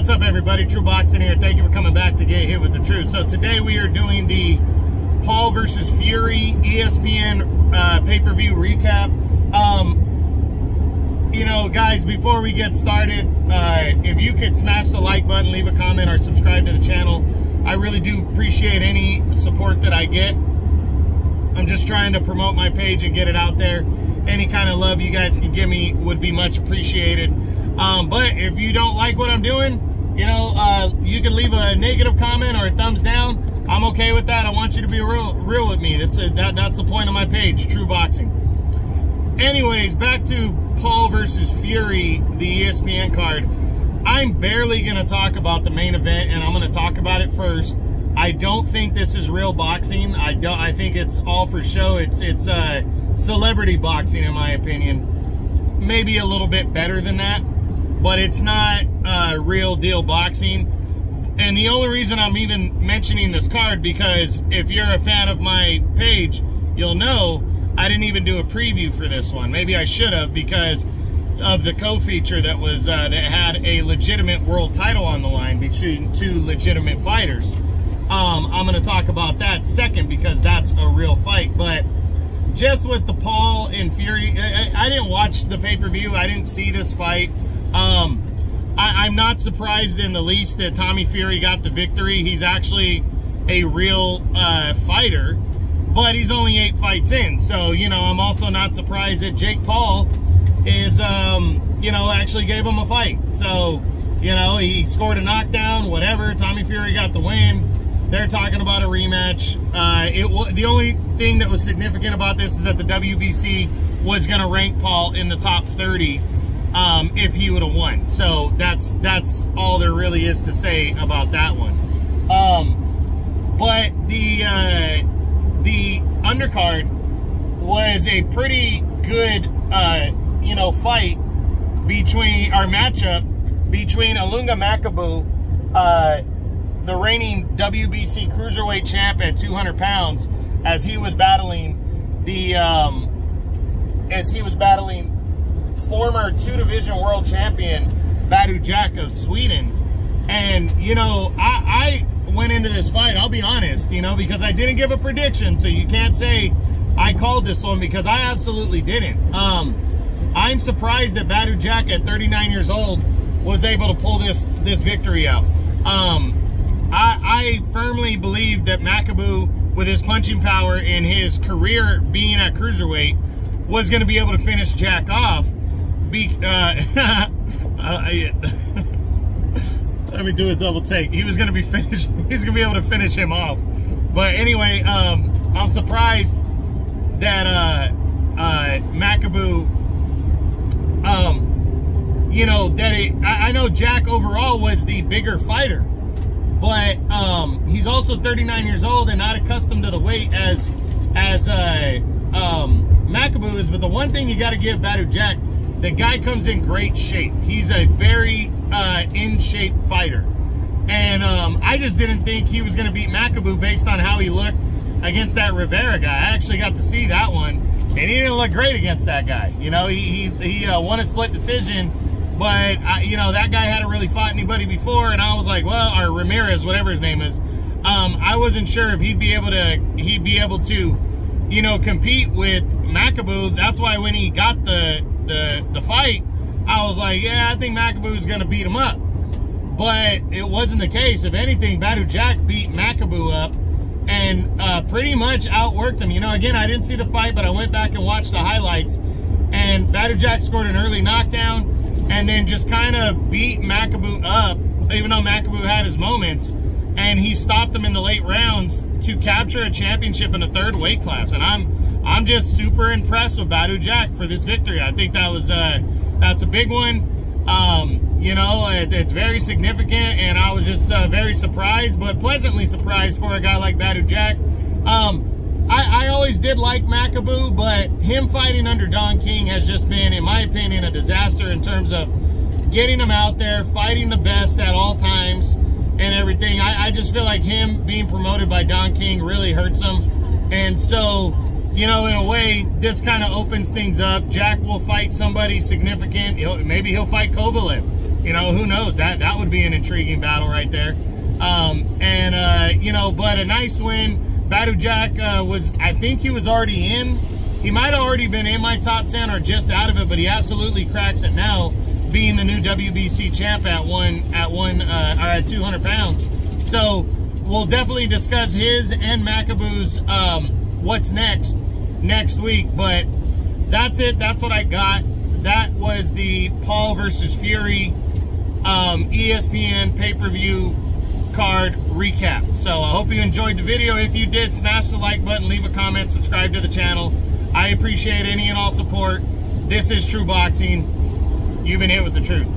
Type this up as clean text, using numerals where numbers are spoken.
What's up, everybody? True Boxing here. Thank you for coming back to Get Hit with the Truth. So today we are doing the Paul versus Fury ESPN pay-per-view recap. You know, guys, before we get started, if you could smash the like button, leave a comment, or subscribe to the channel, I really do appreciate any support that I get. I'm just trying to promote my page and get it out there. Any kind of love you guys can give me would be much appreciated. But if you don't like what I'm doing, you know, you can leave a negative comment or a thumbs down. I'm okay with that. I want you to be real with me. That's the point of my page, True Boxing. Anyways, back to Paul versus Fury, the ESPN card. I'm barely going to talk about the main event, and I'm going to talk about it first. I don't think this is real boxing. I think it's all for show. It's celebrity boxing, in my opinion. Maybe a little bit better than that, but it's not real deal boxing. And the only reason I'm even mentioning this card, because if you're a fan of my page, you'll know I didn't even do a preview for this one. Maybe I should have, because of the co-feature that was that had a legitimate world title on the line between two legitimate fighters. I'm going to talk about that second, because that's a real fight. But just with the Paul and Fury, I didn't watch the pay-per-view. I didn't see this fight. I'm not surprised in the least that Tommy Fury got the victory. He's actually a real fighter, but he's only 8 fights in. So, you know, I'm also not surprised that Jake Paul is, you know, actually gave him a fight. So, you know, he scored a knockdown, whatever. Tommy Fury got the win. They're talking about a rematch. The only thing that was significant about this is that the WBC was going to rank Paul in the top 30 if he would have won. So that's all there really is to say about that one. But the undercard was a pretty good, you know, fight between our matchup between Ilunga Makabu, the reigning WBC cruiserweight champ at 200 pounds, as he was battling the former 2-division world champion Badou Jack of Sweden. And you know, I went into this fight, I'll be honest, you know, because I didn't give a prediction, so you can't say I called this one, because I absolutely didn't. I'm surprised that Badou Jack at 39 years old was able to pull this victory out. I firmly believe that Makabu, with his punching power and his career being at cruiserweight, was going to be able to finish Jack off. Let me do a double take. He was going to be finished. He's going to be able to finish him off. But anyway, I'm surprised that Makabu, you know, that I know Jack overall was the bigger fighter, but he's also 39 years old and not accustomed to the weight as Makabu is. But the one thing you got to give Badou Jack, the guy comes in great shape. He's a very in shape fighter, and I just didn't think he was going to beat Makabu based on how he looked against that Rivera guy. I actually got to see that one, and he didn't look great against that guy. You know, he won a split decision, but you know, that guy hadn't really fought anybody before, and I was like, well, or Ramirez, whatever his name is. I wasn't sure if he'd be able to, you know, compete with Makabu. That's why when he got the fight, I was like, yeah, I think Makabu's gonna beat him up. But it wasn't the case. If anything, Badou Jack beat Makabu up and pretty much outworked him. You know, again, I didn't see the fight, but I went back and watched the highlights, and Badou Jack scored an early knockdown and then just kind of beat Makabu up, even though Makabu had his moments, and he stopped him in the late rounds to capture a championship in the 3rd weight class. And I'm just super impressed with Badou Jack for this victory. I think that was that's a big one. You know, it's very significant, and I was just very surprised, but pleasantly surprised for a guy like Badou Jack. I always did like Makabu, but him fighting under Don King has just been, in my opinion, a disaster in terms of getting him out there, fighting the best at all times and everything. I just feel like him being promoted by Don King really hurts him. And so, you know, in a way, this kind of opens things up. Jack will fight somebody significant. Maybe he'll fight Kovalev. You know, who knows? That would be an intriguing battle right there. You know, but a nice win. Badu Jack was, I think he was already in. He might have already been in my top 10 or just out of it, but he absolutely cracks it now, being the new WBC champ at 200 pounds. So we'll definitely discuss his and Makabu's what's next week. But that's it. That's what I got. That was the Paul versus Fury ESPN pay-per-view card recap. So I hope you enjoyed the video. If you did, smash the like button, leave a comment, subscribe to the channel. I appreciate any and all support. This is True Boxing. You've been hit with the truth.